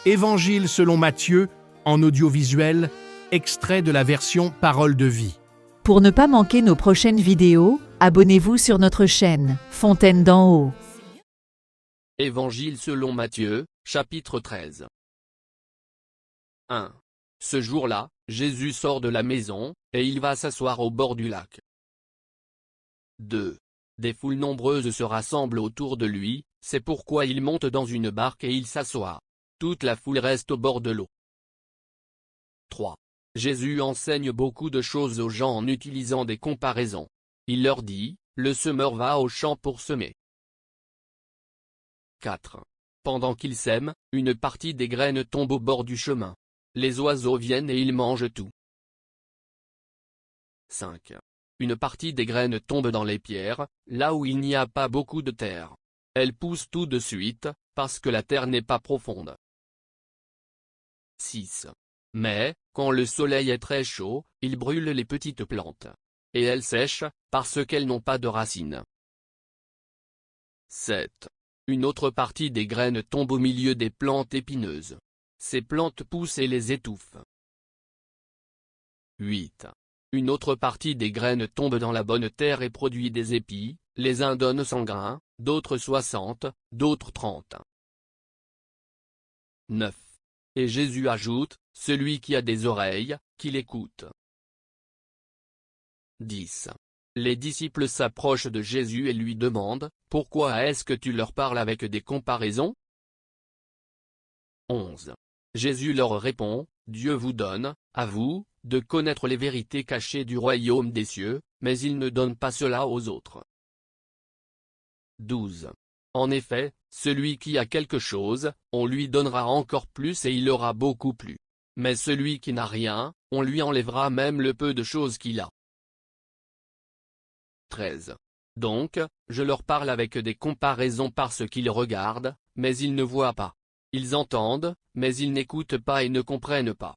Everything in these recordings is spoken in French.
Évangile selon Matthieu, en audiovisuel, extrait de la version Parole de vie. Pour ne pas manquer nos prochaines vidéos, abonnez-vous sur notre chaîne Fontaine d'en haut. Évangile selon Matthieu, chapitre 13. 1. Ce jour-là, Jésus sort de la maison, et il va s'asseoir au bord du lac. 2. Des foules nombreuses se rassemblent autour de lui, c'est pourquoi il monte dans une barque et il s'assoit. Toute la foule reste au bord de l'eau. 3. Jésus enseigne beaucoup de choses aux gens en utilisant des comparaisons. Il leur dit, le semeur va au champ pour semer. 4. Pendant qu'il sème, une partie des graines tombe au bord du chemin. Les oiseaux viennent et ils mangent tout. 5. Une partie des graines tombe dans les pierres, là où il n'y a pas beaucoup de terre. Elles poussent tout de suite, parce que la terre n'est pas profonde. 6. Mais, quand le soleil est très chaud, il brûle les petites plantes. Et elles sèchent, parce qu'elles n'ont pas de racines. 7. Une autre partie des graines tombe au milieu des plantes épineuses. Ces plantes poussent et les étouffent. 8. Une autre partie des graines tombe dans la bonne terre et produit des épis, les uns donnent 100 grains, d'autres 60, d'autres 30. 9. Et Jésus ajoute, celui qui a des oreilles, qu'il écoute. 10. Les disciples s'approchent de Jésus et lui demandent, pourquoi est-ce que tu leur parles avec des comparaisons? 11. Jésus leur répond, Dieu vous donne, à vous, de connaître les vérités cachées du royaume des cieux, mais il ne donne pas cela aux autres. 12. En effet, celui qui a quelque chose, on lui donnera encore plus et il aura beaucoup plus. Mais celui qui n'a rien, on lui enlèvera même le peu de choses qu'il a. 13. Donc, je leur parle avec des comparaisons parce qu'ils regardent, mais ils ne voient pas. Ils entendent, mais ils n'écoutent pas et ne comprennent pas.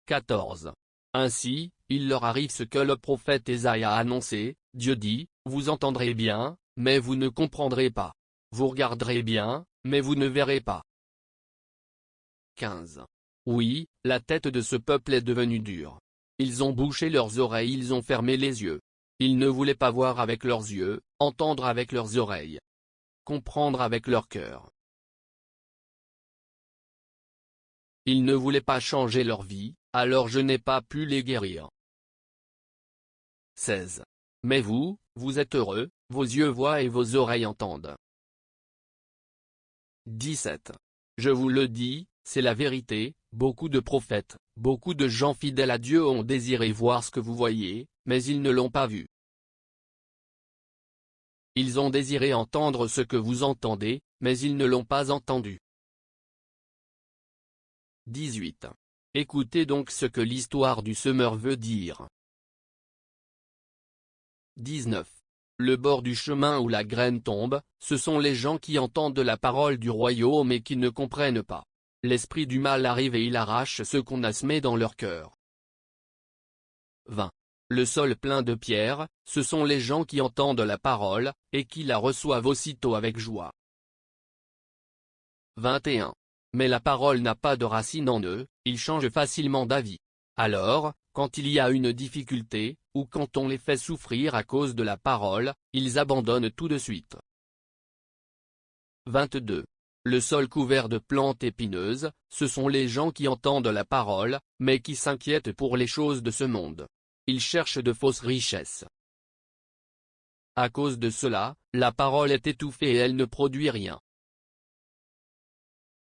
14. Ainsi, il leur arrive ce que le prophète Ésaïe a annoncé, Dieu dit, vous entendrez bien, mais vous ne comprendrez pas. Vous regarderez bien, mais vous ne verrez pas. 15. Oui, la tête de ce peuple est devenue dure. Ils ont bouché leurs oreilles, ils ont fermé les yeux. Ils ne voulaient pas voir avec leurs yeux, entendre avec leurs oreilles, comprendre avec leur cœur. Ils ne voulaient pas changer leur vie, alors je n'ai pas pu les guérir. 16. Mais vous, vous êtes heureux, vos yeux voient et vos oreilles entendent. 17. Je vous le dis, c'est la vérité, beaucoup de prophètes, beaucoup de gens fidèles à Dieu ont désiré voir ce que vous voyez, mais ils ne l'ont pas vu. Ils ont désiré entendre ce que vous entendez, mais ils ne l'ont pas entendu. 18. Écoutez donc ce que l'histoire du semeur veut dire. 19. Le bord du chemin où la graine tombe, ce sont les gens qui entendent la parole du royaume et qui ne comprennent pas. L'esprit du mal arrive et il arrache ce qu'on a semé dans leur cœur. 20. Le sol plein de pierres, ce sont les gens qui entendent la parole, et qui la reçoivent aussitôt avec joie. 21. Mais la parole n'a pas de racine en eux, ils changent facilement d'avis. Alors, quand il y a une difficulté, ou quand on les fait souffrir à cause de la parole, ils abandonnent tout de suite. 22. Le sol couvert de plantes épineuses, ce sont les gens qui entendent la parole, mais qui s'inquiètent pour les choses de ce monde. Ils cherchent de fausses richesses. À cause de cela, la parole est étouffée et elle ne produit rien.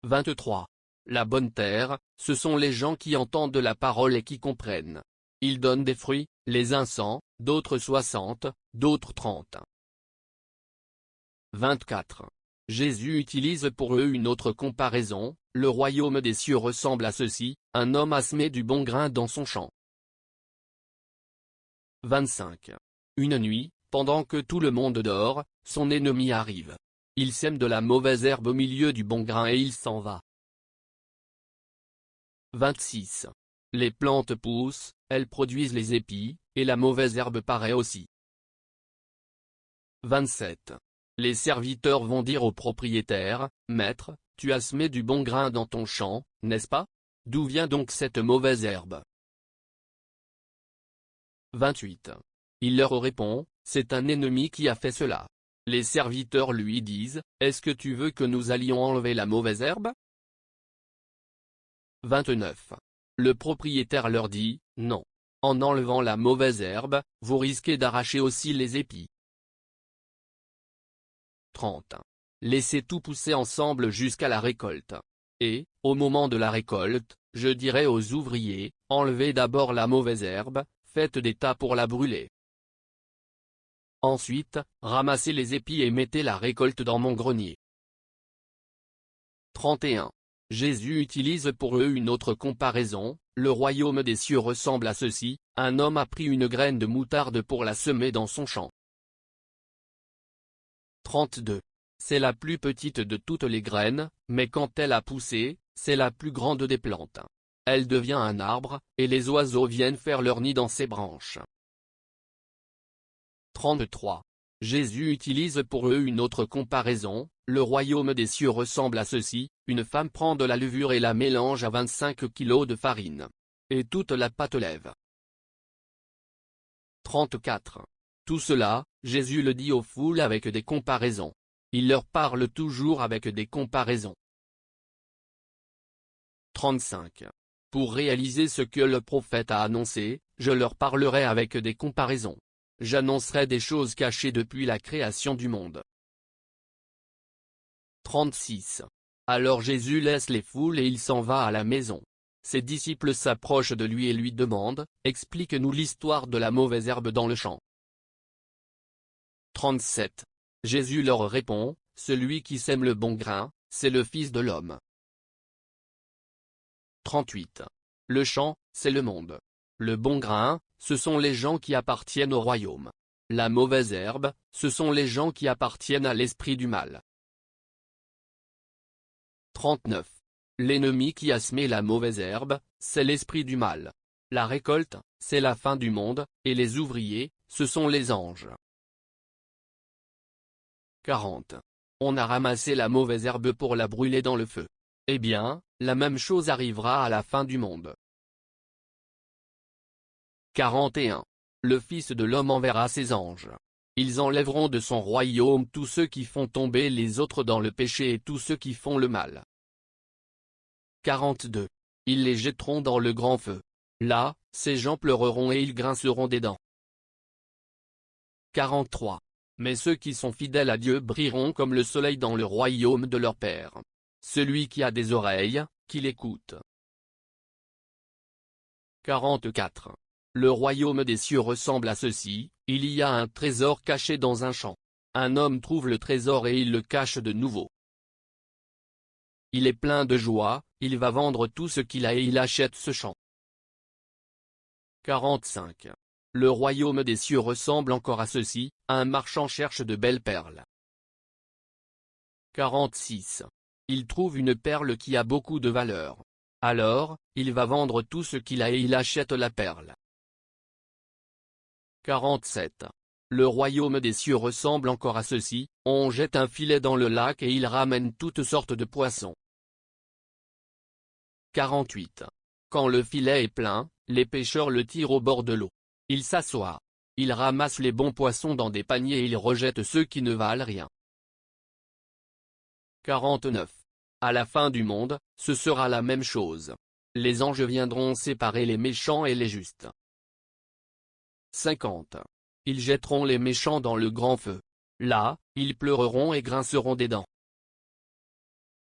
23. La bonne terre, ce sont les gens qui entendent la parole et qui comprennent. Ils donnent des fruits, les uns 100, d'autres 60, d'autres 30. 24. Jésus utilise pour eux une autre comparaison, le royaume des cieux ressemble à ceci, un homme a semé du bon grain dans son champ. 25. Une nuit, pendant que tout le monde dort, son ennemi arrive. Il sème de la mauvaise herbe au milieu du bon grain et il s'en va. 26. Les plantes poussent, elles produisent les épis, et la mauvaise herbe paraît aussi. 27. Les serviteurs vont dire au propriétaire, « Maître, tu as semé du bon grain dans ton champ, n'est-ce pas? D'où vient donc cette mauvaise herbe? 28. Il leur répond, c'est un ennemi qui a fait cela. Les serviteurs lui disent, est-ce que tu veux que nous allions enlever la mauvaise herbe? 29. Le propriétaire leur dit, non. En enlevant la mauvaise herbe, vous risquez d'arracher aussi les épis. 30. Laissez tout pousser ensemble jusqu'à la récolte. Et, au moment de la récolte, je dirai aux ouvriers, enlevez d'abord la mauvaise herbe, faites des tas pour la brûler. Ensuite, ramassez les épis et mettez la récolte dans mon grenier. 31. Jésus utilise pour eux une autre comparaison, le royaume des cieux ressemble à ceci, un homme a pris une graine de moutarde pour la semer dans son champ. 32. C'est la plus petite de toutes les graines, mais quand elle a poussé, c'est la plus grande des plantes. Elle devient un arbre, et les oiseaux viennent faire leur nid dans ses branches. 33. Jésus utilise pour eux une autre comparaison, le royaume des cieux ressemble à ceci, une femme prend de la levure et la mélange à 25 kilos de farine. Et toute la pâte lève. 34. Tout cela, Jésus le dit aux foules avec des comparaisons. Il leur parle toujours avec des comparaisons. 35. Pour réaliser ce que le prophète a annoncé, je leur parlerai avec des comparaisons. J'annoncerai des choses cachées depuis la création du monde. 36. Alors Jésus laisse les foules et il s'en va à la maison. Ses disciples s'approchent de lui et lui demandent, explique-nous l'histoire de la mauvaise herbe dans le champ. 37. Jésus leur répond, celui qui sème le bon grain, c'est le Fils de l'homme. 38. Le champ, c'est le monde. Le bon grain, ce sont les gens qui appartiennent au royaume. La mauvaise herbe, ce sont les gens qui appartiennent à l'esprit du mal. 39. L'ennemi qui a semé la mauvaise herbe, c'est l'esprit du mal. La récolte, c'est la fin du monde, et les ouvriers, ce sont les anges. 40. On a ramassé la mauvaise herbe pour la brûler dans le feu. Eh bien, la même chose arrivera à la fin du monde. 41. Le Fils de l'homme enverra ses anges. Ils enlèveront de son royaume tous ceux qui font tomber les autres dans le péché et tous ceux qui font le mal. 42. Ils les jetteront dans le grand feu. Là, ces gens pleureront et ils grinceront des dents. 43. Mais ceux qui sont fidèles à Dieu brilleront comme le soleil dans le royaume de leur Père. Celui qui a des oreilles, qu'il écoute. 44. Le royaume des cieux ressemble à ceci, il y a un trésor caché dans un champ. Un homme trouve le trésor et il le cache de nouveau. Il est plein de joie, il va vendre tout ce qu'il a et il achète ce champ. 45. Le royaume des cieux ressemble encore à ceci, un marchand cherche de belles perles. 46. Il trouve une perle qui a beaucoup de valeur. Alors, il va vendre tout ce qu'il a et il achète la perle. 47. Le royaume des cieux ressemble encore à ceci, on jette un filet dans le lac et il ramène toutes sortes de poissons. 48. Quand le filet est plein, les pêcheurs le tirent au bord de l'eau. Il s'assoit. Il ramasse les bons poissons dans des paniers et il rejette ceux qui ne valent rien. 49. À la fin du monde, ce sera la même chose. Les anges viendront séparer les méchants et les justes. 50. Ils jetteront les méchants dans le grand feu. Là, ils pleureront et grinceront des dents.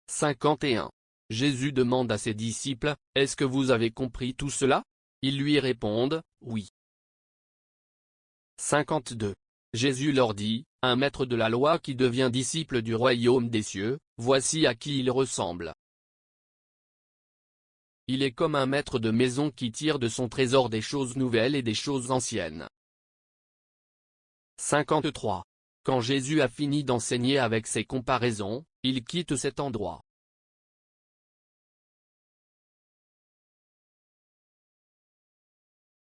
51. Jésus demande à ses disciples, « Est-ce que vous avez compris tout cela ?» Ils lui répondent, « Oui. » 52. Jésus leur dit, « Un maître de la loi qui devient disciple du royaume des cieux, voici à qui il ressemble. Il est comme un maître de maison qui tire de son trésor des choses nouvelles et des choses anciennes. » 53. Quand Jésus a fini d'enseigner avec ses comparaisons, il quitte cet endroit.